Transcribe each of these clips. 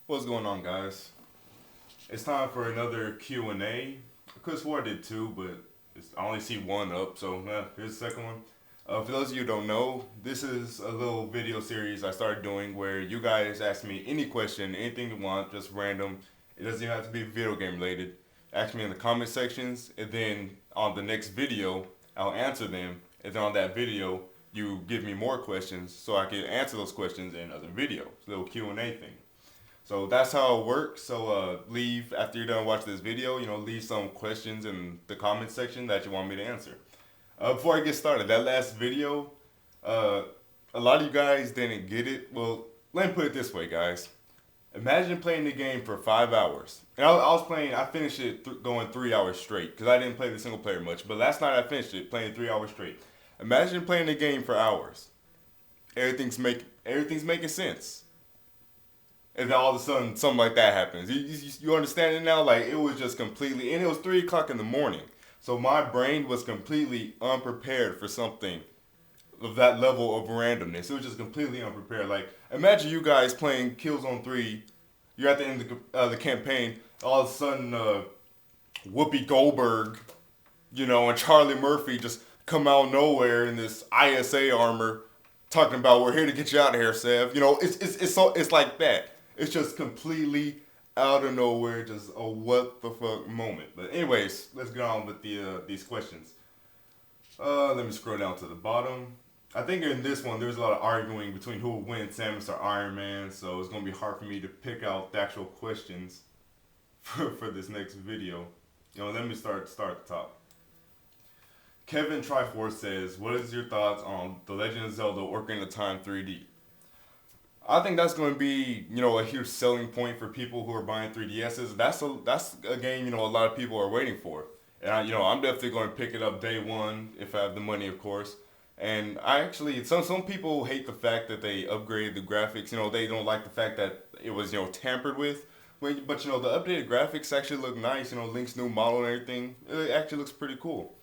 What's going on, guys? It's time for another Q&A. Chris Ward did two, but I only see one up, so here's the second one. For those of you who don't know, this is a little video series I started doing where you guys ask me any question, anything you want, just random. It doesn't even have to be video game related. Ask me in the comment sections, and then on the next video, I'll answer them. And then on that video, you give me more questions so I can answer those questions in other videos. Little Q&A thing. So that's how it works. So leave after you're done watching this video. Leave some questions in the comment section that you want me to answer. Before I get started, that last video, uh, a lot of you guys didn't get it. Well, let me put it this way, guys. Imagine playing the game for 5 hours. And I was playing. I finished it going 3 hours straight because I didn't play the single player much. But last night I finished it playing 3 hours straight. Imagine playing the game for hours. Everything's making sense, and then all of a sudden something like that happens. You understand it now? Like, it was just completely, and it was 3 o'clock in the morning. So my brain was completely unprepared for something of that level of randomness. It was just completely unprepared. Like, imagine you guys playing Killzone 3. You're at the end of the campaign. All of a sudden, Whoopi Goldberg, and Charlie Murphy just come out of nowhere in this ISA armor, talking about we're here to get you out of here, Sev. It's like that. It's just completely out of nowhere, just a what the fuck moment. But anyways, let's get on with these questions. Let me scroll down to the bottom. I think in this one there's a lot of arguing between who would win, Samus or Iron Man, so it's gonna be hard for me to pick out the actual questions for this next video. Let me start at the top. Kevin Triforce says, "What is your thoughts on The Legend of Zelda: Ocarina of Time 3D?" I think that's going to be, a huge selling point for people who are buying 3DSs. That's a game, a lot of people are waiting for. And I'm definitely going to pick it up day one if I have the money, of course. And I actually, some people hate the fact that they upgraded the graphics. They don't like the fact that it was, tampered with. But the updated graphics actually look nice. Link's new model and everything. It actually looks pretty cool.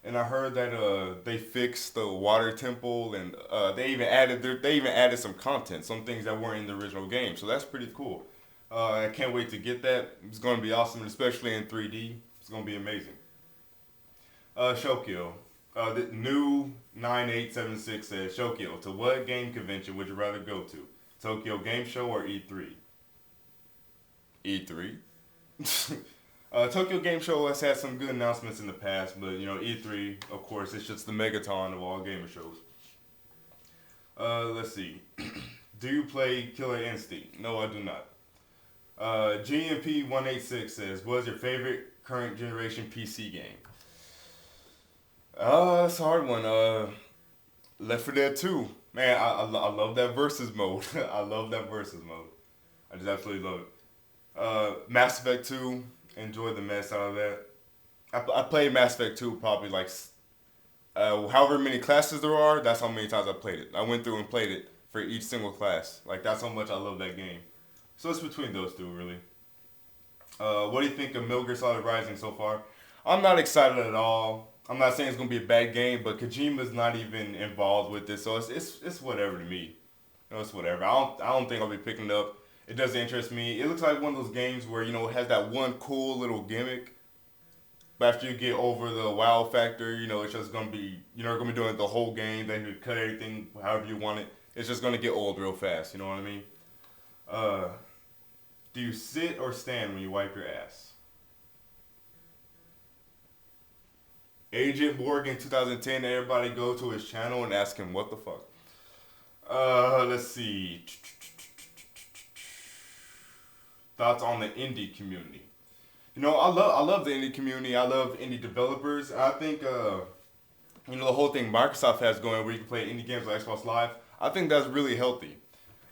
And I heard that they fixed the water temple, and they even added some content, some things that weren't in the original game. So that's pretty cool. I can't wait to get that. It's going to be awesome, especially in 3D. It's going to be amazing. Shokyo, the new 9876 says, Shokyo, to what game convention would you rather go to? Tokyo Game Show or E3? E3. Tokyo Game Show has had some good announcements in the past, but E3, of course, it's just the megaton of all gamer shows. Let's see. Do you play Killer Instinct? No, I do not. GMP186 says, "What is your favorite current generation PC game?" That's a hard one. Left 4 Dead 2. Man, I love that versus mode. I love that versus mode. I just absolutely love it. Mass Effect 2. Enjoyed the mess out of that. I played Mass Effect 2 probably like however many classes there are, that's how many times I played it. I went through and played it for each single class. Like, that's how much I love that game. So it's between those two, really. What do you think of Metal Gear Solid Rising so far? I'm not excited at all. I'm not saying it's gonna be a bad game, but Kojima's not even involved with this, so it's whatever to me. It's whatever. I don't think I'll be picking it up. It doesn't interest me. It looks like one of those games where it has that one cool little gimmick, but after you get over the wow factor, it's just gonna be gonna be doing it the whole game. Then you cut everything however you want it. It's just gonna get old real fast. You know what I mean? Uh, do you sit or stand when you wipe your ass? Agent Morgan 2010. Everybody go to his channel and ask him what the fuck. Let's see. Thoughts on the indie community? I love the indie community. I love indie developers. I think the whole thing Microsoft has going where you can play indie games like Xbox Live. I think that's really healthy.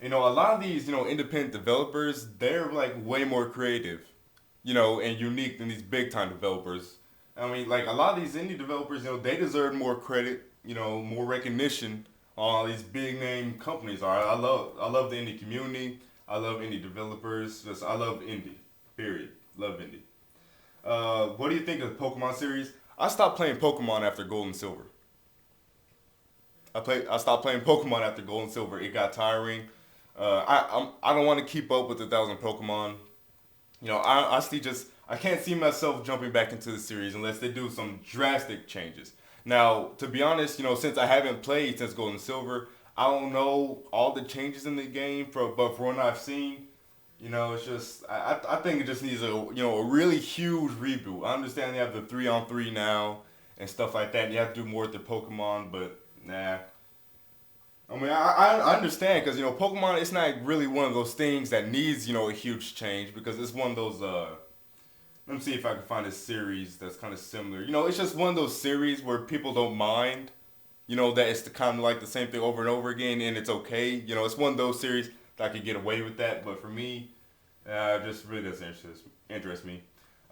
A lot of these independent developers, they're like way more creative, and unique than these big time developers. I mean, like, a lot of these indie developers, they deserve more credit, more recognition on all these big name companies are. I love the indie community. I love indie developers. I love indie. Period. Love indie. What do you think of the Pokemon series? I stopped playing Pokemon after Gold and Silver. I stopped playing Pokemon after Gold and Silver. It got tiring. I don't want to keep up with 1,000 Pokemon. I see just I can't see myself jumping back into the series unless they do some drastic changes. Now, to be honest, since I haven't played since Gold and Silver, I don't know all the changes in the game. But for what I've seen, it's just I think it just needs a really huge reboot. I understand they have the 3-on-3 now and stuff like that. And you have to do more with the Pokemon, but nah. I mean, I understand because Pokemon, it's not really one of those things that needs a huge change because it's one of those. Let me see if I can find a series that's kind of similar. It's just one of those series where people don't mind. That it's the kind of like the same thing over and over again, and it's okay. It's one of those series that I could get away with that. But for me, it just really doesn't interest me.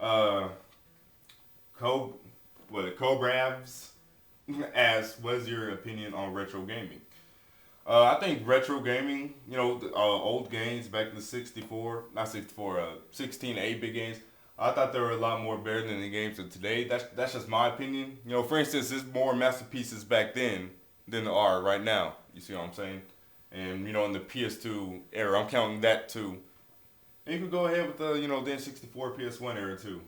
Uh, Co, Cobravs asks, what is your opinion on retro gaming? I think retro gaming, old games back in the 64, not 64, 16, 8-bit games, I thought they were a lot more better than the games of today. That's just my opinion. For instance, there's more masterpieces back then than there are right now. You see what I'm saying? And, in the PS2 era, I'm counting that too. And you could go ahead with the, the N64 PS1 era too.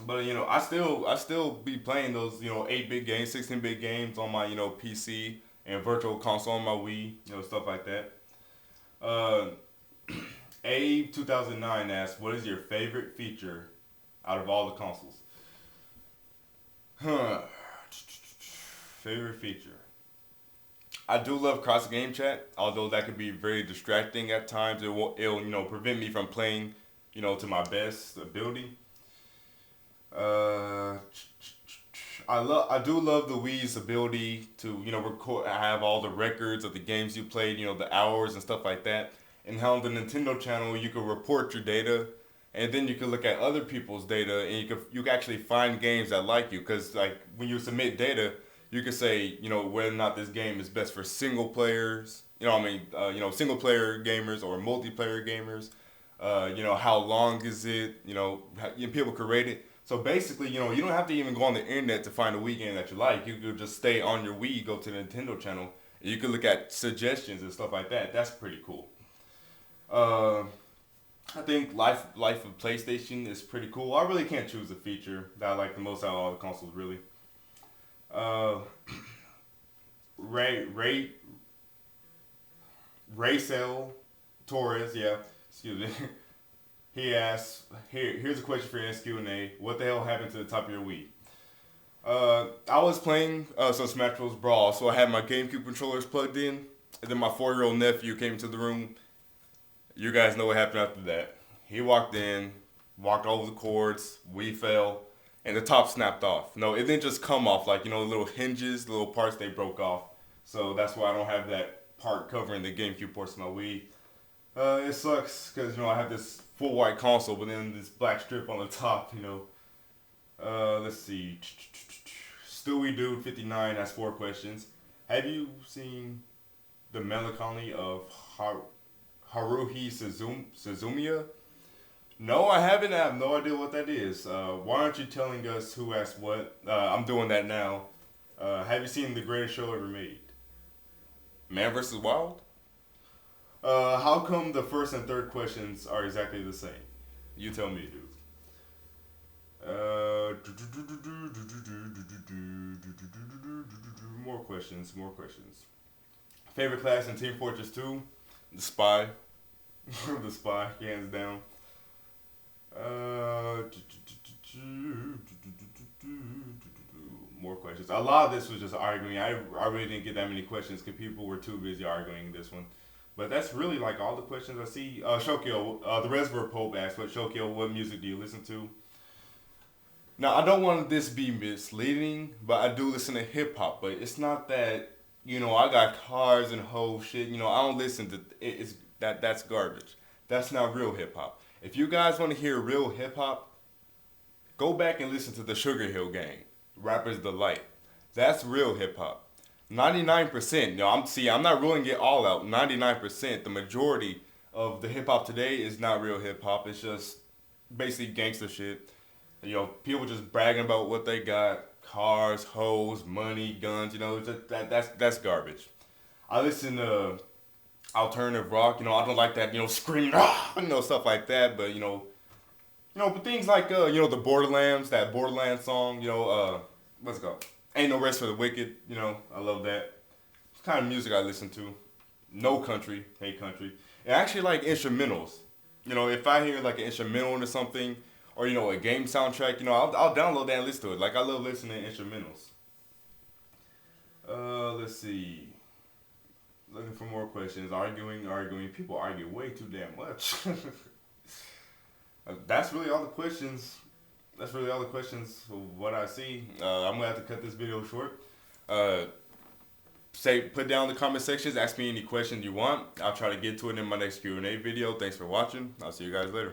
But I still be playing those 8-bit games, 16-bit games on my PC and virtual console on my Wii, stuff like that. Uh, Abe 2009 asks, "What is your favorite feature out of all the consoles?" Huh. Favorite feature. I do love cross game chat, although that can be very distracting at times. It'll prevent me from playing to my best ability. Uh, I do love the Wii's ability to record, have all the records of the games you played, the hours and stuff like that, and how on the Nintendo channel you could report your data, and then you could look at other people's data, and you could actually find games that like you, because like when you submit data, you could say whether or not this game is best for single players, single player gamers or multiplayer gamers, how long is it, people could rate it. So basically, you don't have to even go on the internet to find a Wii game that you like. You could just stay on your Wii, go to the Nintendo channel, and you could look at suggestions and stuff like that. That's pretty cool. Uh, I think Life of PlayStation is pretty cool. I really can't choose a feature that I like the most out of all the consoles, really. Uh, Ray Ray Raycel Torres, yeah, excuse me. He asks, here's a question for your SQ&A. What the hell happened to the top of your Wii? I was playing some Smash Bros. Brawl, so I had my GameCube controllers plugged in, and then my 4-year-old nephew came into the room. You guys know what happened after that. He walked in, walked over the cords, Wii fell, and the top snapped off. No, it didn't just come off, like, the little hinges, the little parts, they broke off. So that's why I don't have that part covering the GameCube ports of my Wii. It sucks because I have this full white console, but then this black strip on the top. Let's see. Stewie Dude 59 has 4 questions. Have you seen the melancholy of Haruhi Suzumiya? No, I haven't. I have no idea what that is. Why aren't you telling us who asked what? I'm doing that now. Have you seen The Greatest Show Ever Made? Man vs. Wild? How come the first and third questions are exactly the same? You tell me, dude. More questions, more questions. Favorite class in Team Fortress 2? The Spy. The Spy, hands down. Uh, More questions. A lot of this was just arguing. I really didn't get that many questions because people were too busy arguing this one. But that's really like all the questions I see. Shokyo, the Reservoir Pope asked, what music do you listen to? Now, I don't want this to be misleading, but I do listen to hip hop. But it's not that, I got cars and whole shit. I don't listen to it's that's garbage. That's not real hip hop. If you guys want to hear real hip hop, go back and listen to the Sugar Hill Gang, Rapper's Delight. That's real hip hop. 99%. I'm not ruling it all out. 99%. The majority of the hip hop today is not real hip hop. It's just basically gangster shit. People just bragging about what they got, cars, hoes, money, guns. That's garbage. I listen to alternative rock. I don't like that, screaming, stuff like that. But but things like the Borderlands, that Borderlands song, what's it called? Ain't no rest for the wicked. I love that. It's the kind of music I listen to. No country, hate country. And I actually like instrumentals. If I hear like an instrumental or something, or a game soundtrack, I'll download that and listen to it. Like I love listening to instrumentals. Let's see. Looking for more questions. Arguing. People argue way too damn much. That's really all the questions. That's really all the questions of what I see. I'm gonna have to cut this video short. Uh, put down in the comment sections. Ask me any questions you want. I'll try to get to it in my next Q&A video. Thanks for watching. I'll see you guys later.